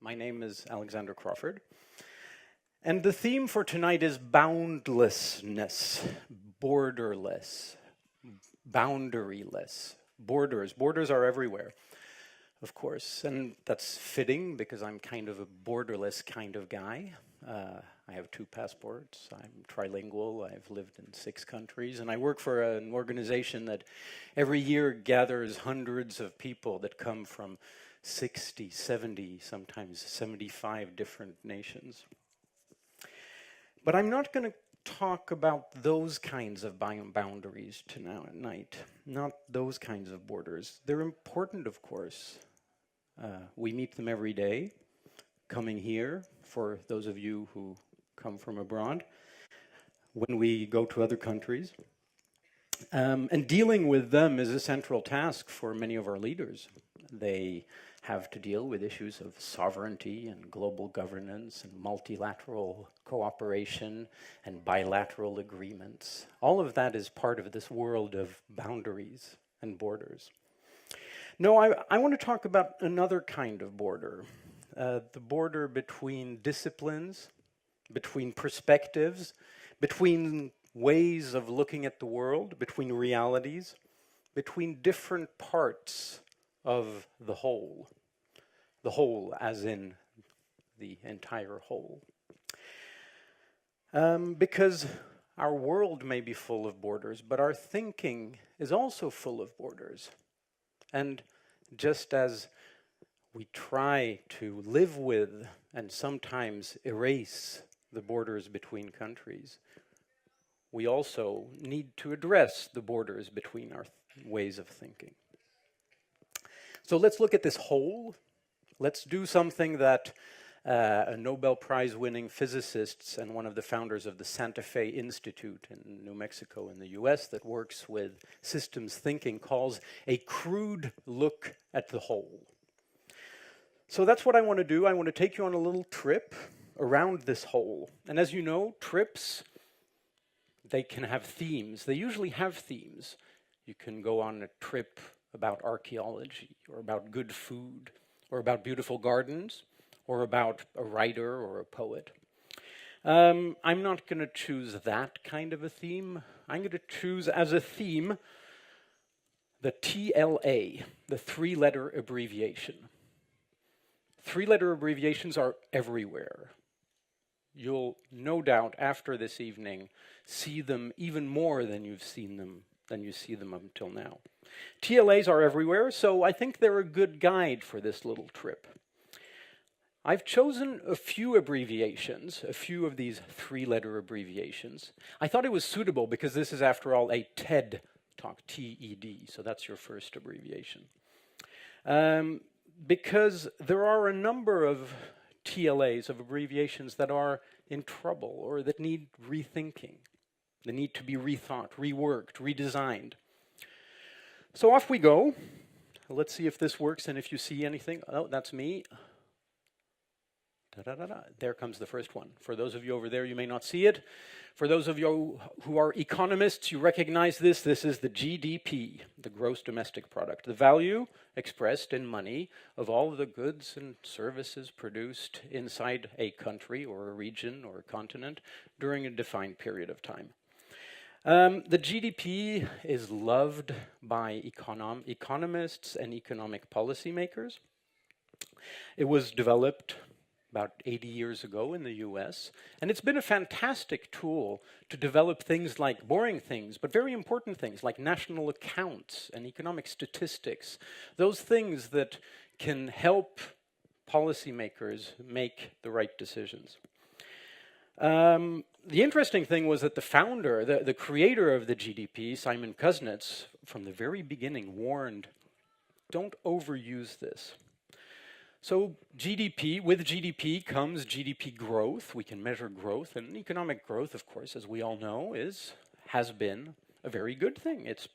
My name is Alexander Crawford, and the theme for tonight is boundlessness, borderless, boundaryless, borders. Borders are everywhere, of course, and that's fitting because I'm kind of a borderless kind of guy. I have 2 passports, I'm trilingual, I've lived in 6 countries, and I work for an organization that every year gathers hundreds of people that come from 60, 70, sometimes 75 different nations. But I'm not going to talk about those kinds of boundaries tonight, not those kinds of borders. They're important, of course. We meet them every day, coming here, for those of you who come from abroad, when we go to other countries. And dealing with them is a central task for many of our leaders. They have to deal with issues of sovereignty and global governance and multilateral cooperation and bilateral agreements. All of that is part of this world of boundaries and borders. No, I want to talk about another kind of border, the border between disciplines, between perspectives, between ways of looking at the world, between realities, between different parts of the whole as in the entire whole. Because our world may be full of borders, but our thinking is also full of borders. And just as we try to live with and sometimes erase the borders between countries, we also need to address the borders between our ways of thinking. So let's look at this whole. Let's do something that a Nobel Prize-winning physicist and one of the founders of the Santa Fe Institute in New Mexico in the US that works with systems thinking calls a crude look at the whole. So that's what I want to do. I want to take you on a little trip around this whole. And as you know, trips, they can have themes. They usually have themes. You can go on a trip about archaeology, or about good food, or about beautiful gardens, or about a writer or a poet. I'm not going to choose that kind of a theme. I'm going to choose as a theme the TLA, the 3-letter abbreviation. 3-letter abbreviations are everywhere. You'll no doubt after this evening see them even more than you see them up until now. TLAs are everywhere, so I think they're a good guide for this little trip. I've chosen a few abbreviations, a few of these 3-letter abbreviations. I thought it was suitable because this is, after all, a TED talk, T-E-D, so that's your first abbreviation. Because there are a number of TLAs, of abbreviations, that are in trouble or that need rethinking. They need to be rethought, reworked, redesigned. So off we go. Let's see if this works and if you see anything. Oh, that's me. Da-da-da-da. There comes the first one. For those of you over there, you may not see it. For those of you who are economists, you recognize this. This is the GDP, the gross domestic product, the value expressed in money of all of the goods and services produced inside a country or a region or a continent during a defined period of time. The GDP is loved by economists and economic policymakers. It was developed about 80 years ago in the US, and it's been a fantastic tool to develop things like boring things, but very important things like national accounts and economic statistics, those things that can help policymakers make the right decisions. The interesting thing was that the founder, the creator of the GDP, Simon Kuznets, from the very beginning warned, don't overuse this. So GDP, with GDP comes GDP growth. We can measure growth, and economic growth, of course, as we all know, has been a very good thing. It's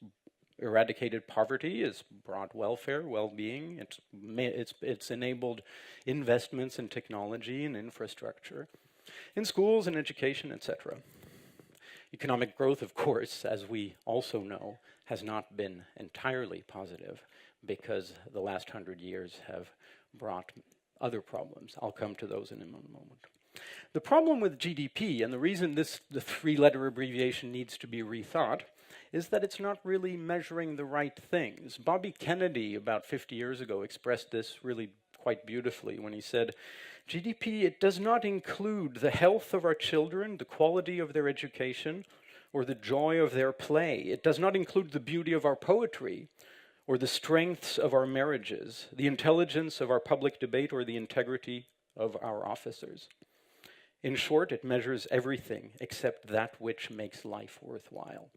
eradicated poverty, it's brought welfare, well-being, it's enabled investments in technology and infrastructure, in schools and education, etc. Economic growth, of course, as we also know, has not been entirely positive because the last 100 years have brought other problems. I'll come to those in a moment. The problem with GDP, and the reason the three-letter abbreviation needs to be rethought, is that it's not really measuring the right things. Bobby Kennedy, about 50 years ago, expressed this really quite beautifully when he said, GDP, it does not include the health of our children, the quality of their education, or the joy of their play. It does not include the beauty of our poetry, or the strengths of our marriages, the intelligence of our public debate, or the integrity of our officers. In short, it measures everything except that which makes life worthwhile.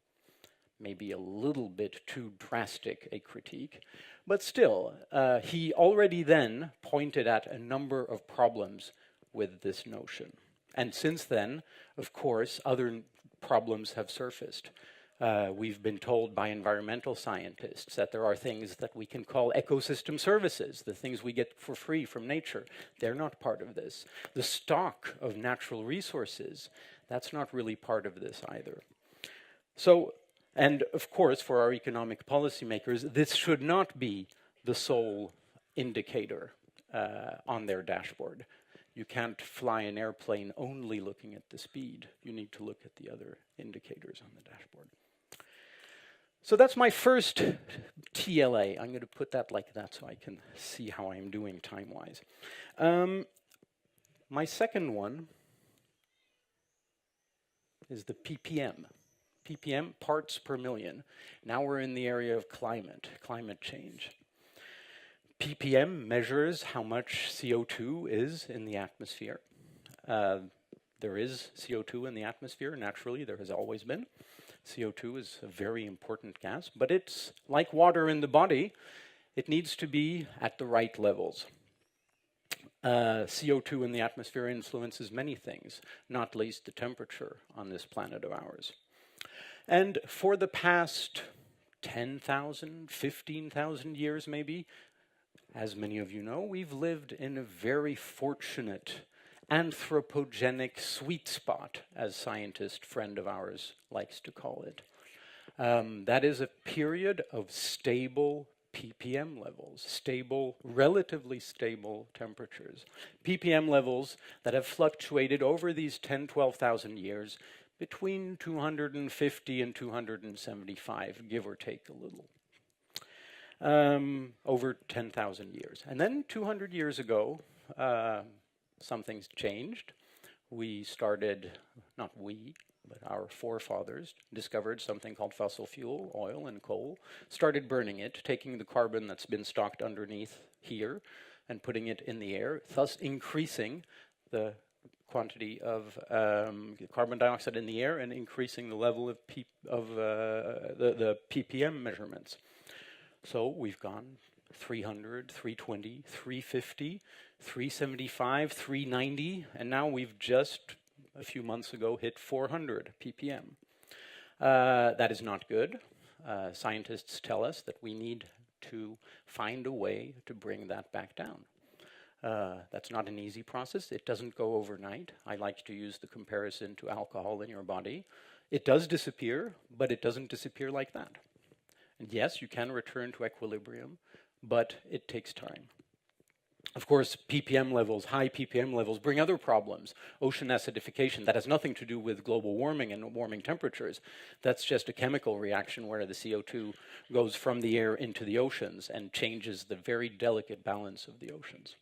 Maybe a little bit too drastic a critique, but still, he already then pointed at a number of problems with this notion. And since then, of course, other problems have surfaced. We've been told by environmental scientists that there are things that we can call ecosystem services, the things we get for free from nature. They're not part of this. The stock of natural resources, that's not really part of this either. So, and of course, for our economic policymakers, this should not be the sole indicator on their dashboard. You can't fly an airplane only looking at the speed. You need to look at the other indicators on the dashboard. So that's my first TLA. I'm going to put that like that so I can see how I'm doing time-wise. My second one is the PPM. PPM, parts per million. Now we're in the area of climate change. PPM measures how much CO2 is in the atmosphere. There is CO2 in the atmosphere, naturally, there has always been. CO2 is a very important gas, but it's like water in the body. It needs to be at the right levels. CO2 in the atmosphere influences many things, not least the temperature on this planet of ours. And for the past 10,000, 15,000 years maybe, as many of you know, we've lived in a very fortunate anthropogenic sweet spot, as scientist friend of ours likes to call it. That is a period of stable PPM levels, stable, relatively stable temperatures. PPM levels that have fluctuated over these 10, 12,000 years between 250 and 275, give or take a little. Over 10,000 years. And then 200 years ago, something's changed. We started, not we, but our forefathers discovered something called fossil fuel, oil and coal, started burning it, taking the carbon that's been stocked underneath here and putting it in the air, thus increasing the quantity of carbon dioxide in the air and increasing the level of the PPM measurements. So we've gone 300, 320, 350, 375, 390, and now we've just a few months ago hit 400 ppm. That is not good. Scientists tell us that we need to find a way to bring that back down. That's not an easy process. It doesn't go overnight. I like to use the comparison to alcohol in your body. It does disappear, but it doesn't disappear like that. And yes, you can return to equilibrium, but it takes time. Of course, PPM levels, high PPM levels, bring other problems. Ocean acidification, that has nothing to do with global warming and warming temperatures. That's just a chemical reaction where the CO2 goes from the air into the oceans and changes the very delicate balance of the oceans.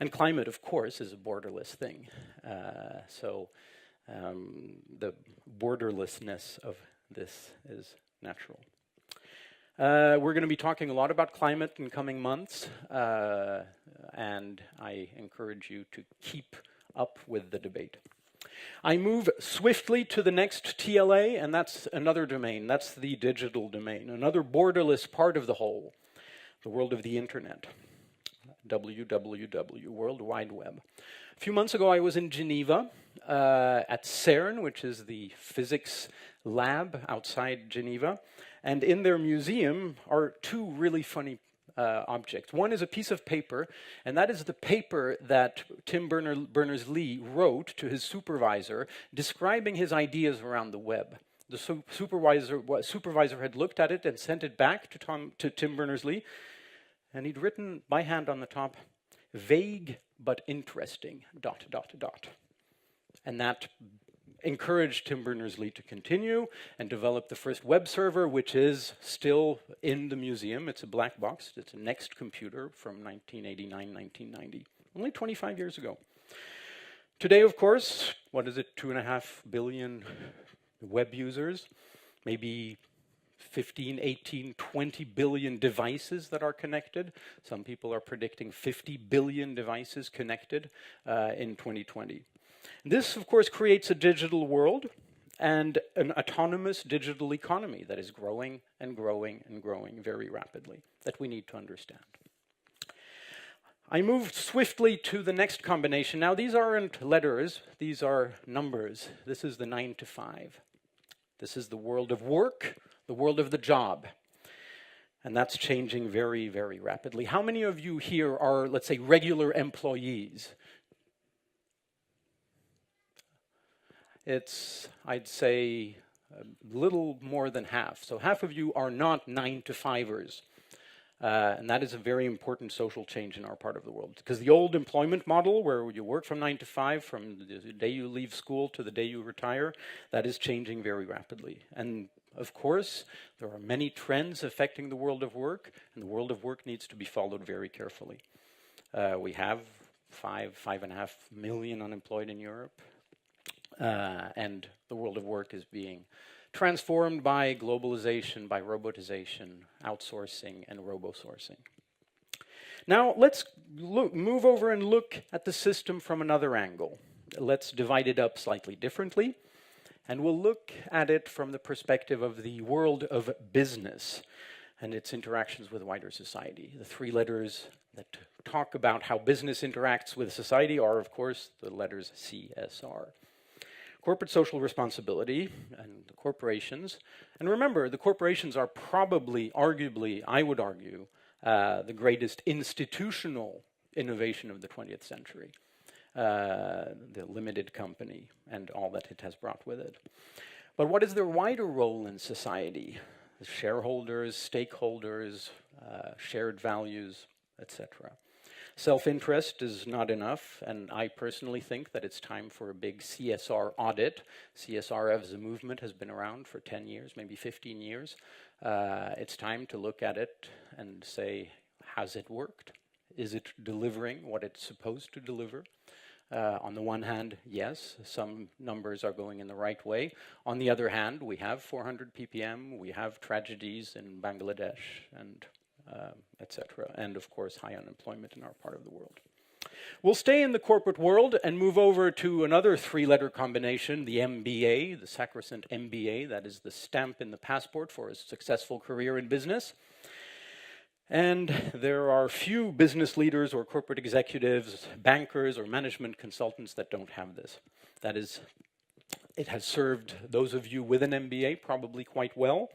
And climate, of course, is a borderless thing. The borderlessness of this is natural. We're going to be talking a lot about climate in coming months, and I encourage you to keep up with the debate. I move swiftly to the next TLA, and that's another domain. That's the digital domain, another borderless part of the whole, the world of the internet. WWW, World Wide Web. A few months ago, I was in Geneva at CERN, which is the physics lab outside Geneva. And in their museum are two really funny objects. One is a piece of paper, and that is the paper that Tim Berners-Lee wrote to his supervisor describing his ideas around the web. The supervisor had looked at it and sent it back to Tim Berners-Lee, and he'd written by hand on the top, vague but interesting, ... And that encouraged Tim Berners-Lee to continue and develop the first web server, which is still in the museum. It's a black box. It's a Next computer from 1989, 1990, only 25 years ago. Today, of course, what is it, 2.5 billion web users, maybe 15, 18, 20 billion devices that are connected. Some people are predicting 50 billion devices connected in 2020. This, of course, creates a digital world and an autonomous digital economy that is growing and growing and growing very rapidly, that we need to understand. I moved swiftly to the next combination. Now, these aren't letters, these are numbers. This is the 9 to 5. This is the world of work, the world of the job. And that's changing very, very rapidly. How many of you here are, let's say, regular employees? It's, I'd say, a little more than half. So half of you are not 9 to 5ers. And that is a very important social change in our part of the world. Because the old employment model, where you work from 9 to 5, from the day you leave school to the day you retire, that is changing very rapidly. And of course, there are many trends affecting the world of work, and the world of work needs to be followed very carefully. We have 5.5 million unemployed in Europe. And the world of work is being transformed by globalization, by robotization, outsourcing, and robo-sourcing. Now, let's move over and look at the system from another angle. Let's divide it up slightly differently, and we'll look at it from the perspective of the world of business and its interactions with wider society. The 3 letters that talk about how business interacts with society are, of course, the letters CSR. Corporate social responsibility and the corporations. And remember, the corporations are probably, arguably, I would argue, the greatest institutional innovation of the 20th century. The limited company and all that it has brought with it. But what is their wider role in society? The shareholders, stakeholders, shared values, etc. Self-interest is not enough, and I personally think that it's time for a big CSR audit. CSR as a movement has been around for 10 years, maybe 15 years. It's time to look at it and say, has it worked? Is it delivering what it's supposed to deliver? On the one hand, yes, some numbers are going in the right way. On the other hand, we have 400 ppm, we have tragedies in Bangladesh, and etc. And of course, high unemployment in our part of the world. We'll stay in the corporate world and move over to another 3-letter combination, the MBA, the sacrosanct MBA, that is the stamp in the passport for a successful career in business. And there are few business leaders or corporate executives, bankers or management consultants that don't have this. That is, it has served those of you with an MBA probably quite well.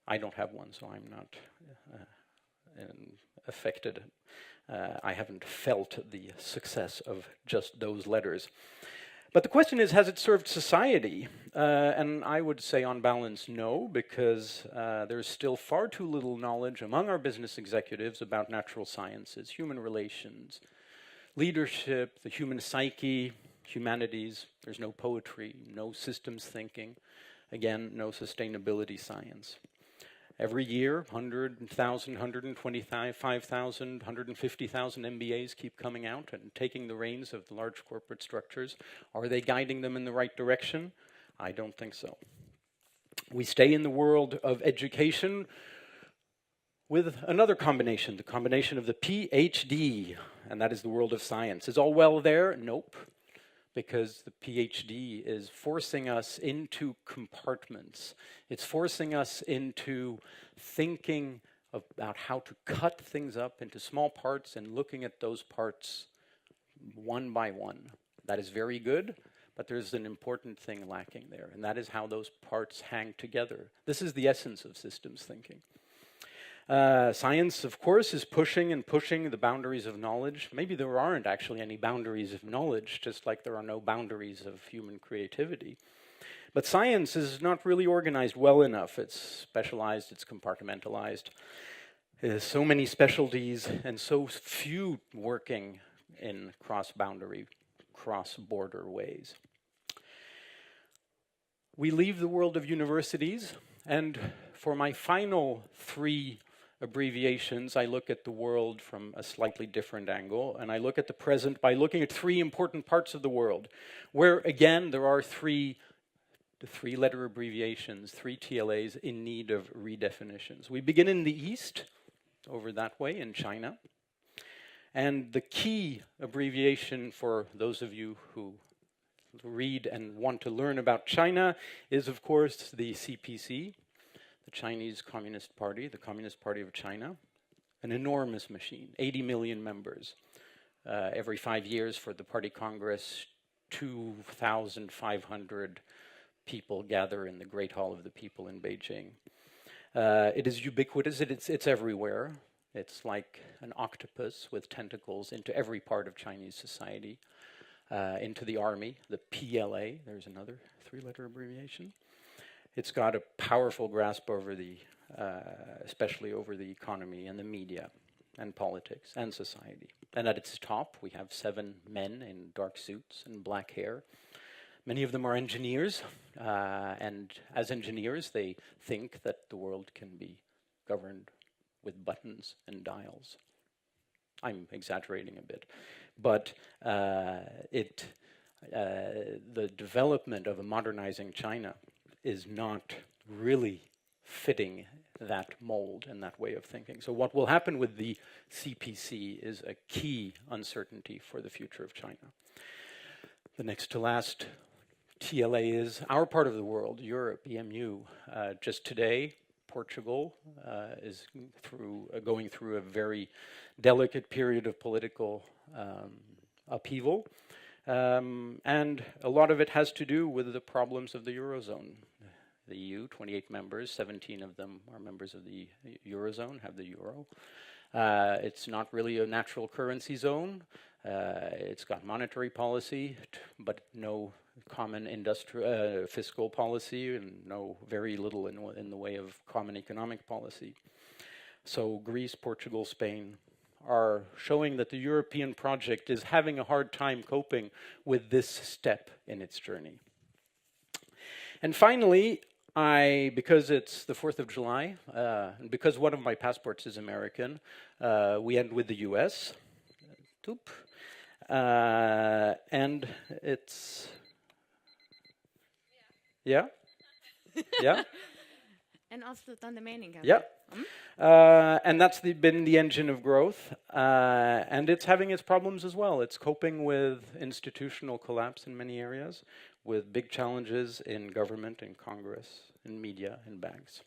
I don't have one, so I'm not affected. I haven't felt the success of just those letters. But the question is, has it served society? And I would say on balance, no, because there's still far too little knowledge among our business executives about natural sciences, human relations, leadership, the human psyche, humanities. There's no poetry, no systems thinking. Again, no sustainability science. Every year, 100,000, 125,000, 150,000 MBAs keep coming out and taking the reins of the large corporate structures. Are they guiding them in the right direction? I don't think so. We stay in the world of education with another combination, the combination of the PhD, and that is the world of science. Is all well there? Nope. Because the PhD is forcing us into compartments. It's forcing us into thinking about how to cut things up into small parts and looking at those parts one by one. That is very good, but there's an important thing lacking there, and that is how those parts hang together. This is the essence of systems thinking. Science, of course, is pushing and pushing the boundaries of knowledge. Maybe there aren't actually any boundaries of knowledge, just like there are no boundaries of human creativity. But science is not really organized well enough. It's specialized, it's compartmentalized. There's so many specialties and so few working in cross-boundary, cross-border ways. We leave the world of universities, and for my final 3 abbreviations, I look at the world from a slightly different angle, and I look at the present by looking at 3 important parts of the world, where, again, there are 3 3-letter abbreviations, 3 TLAs in need of redefinitions. We begin in the East, over that way in China, and the key abbreviation for those of you who read and want to learn about China is, of course, the CPC, the Chinese Communist Party, the Communist Party of China, an enormous machine, 80 million members. Every 5 years for the party congress, 2,500 people gather in the Great Hall of the People in Beijing. It is ubiquitous, it's everywhere. It's like an octopus with tentacles into every part of Chinese society, into the army, the PLA, there's another 3-letter abbreviation. It's got a powerful grasp over the, especially over the economy and the media and politics and society. And at its top, we have 7 men in dark suits and black hair. Many of them are engineers, and as engineers, they think that the world can be governed with buttons and dials. I'm exaggerating a bit, but the development of a modernizing China is not really fitting that mold and that way of thinking. So what will happen with the CPC is a key uncertainty for the future of China. The next to last TLA is our part of the world, Europe, EMU. Just today, Portugal is going through a very delicate period of political upheaval. And a lot of it has to do with the problems of the Eurozone. The EU, 28 members, 17 of them are members of the Eurozone, have the euro. It's not really a natural currency zone. It's got monetary policy, but no common fiscal policy, and very little in the way of common economic policy. So Greece, Portugal, Spain are showing that the European project is having a hard time coping with this step in its journey. And finally, because it's the 4th of July, and because one of my passports is American, we end with the US. And it's... Yeah? Yeah? En avslutande mening kanske? Yeah. And that's been the engine of growth, and it's having its problems as well. It's coping with institutional collapse in many areas, with big challenges in government, in Congress, in media, in banks.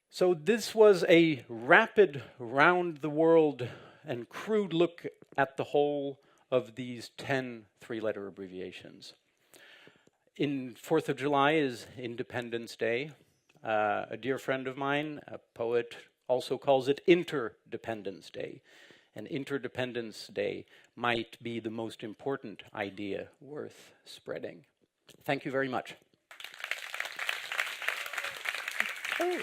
So this was a rapid round the world and crude look at the whole of these 10 3-letter abbreviations. 4th of July is Independence Day. A dear friend of mine, a poet, also calls it Interdependence Day. And Interdependence Day might be the most important idea worth spreading. Thank you very much. Oh.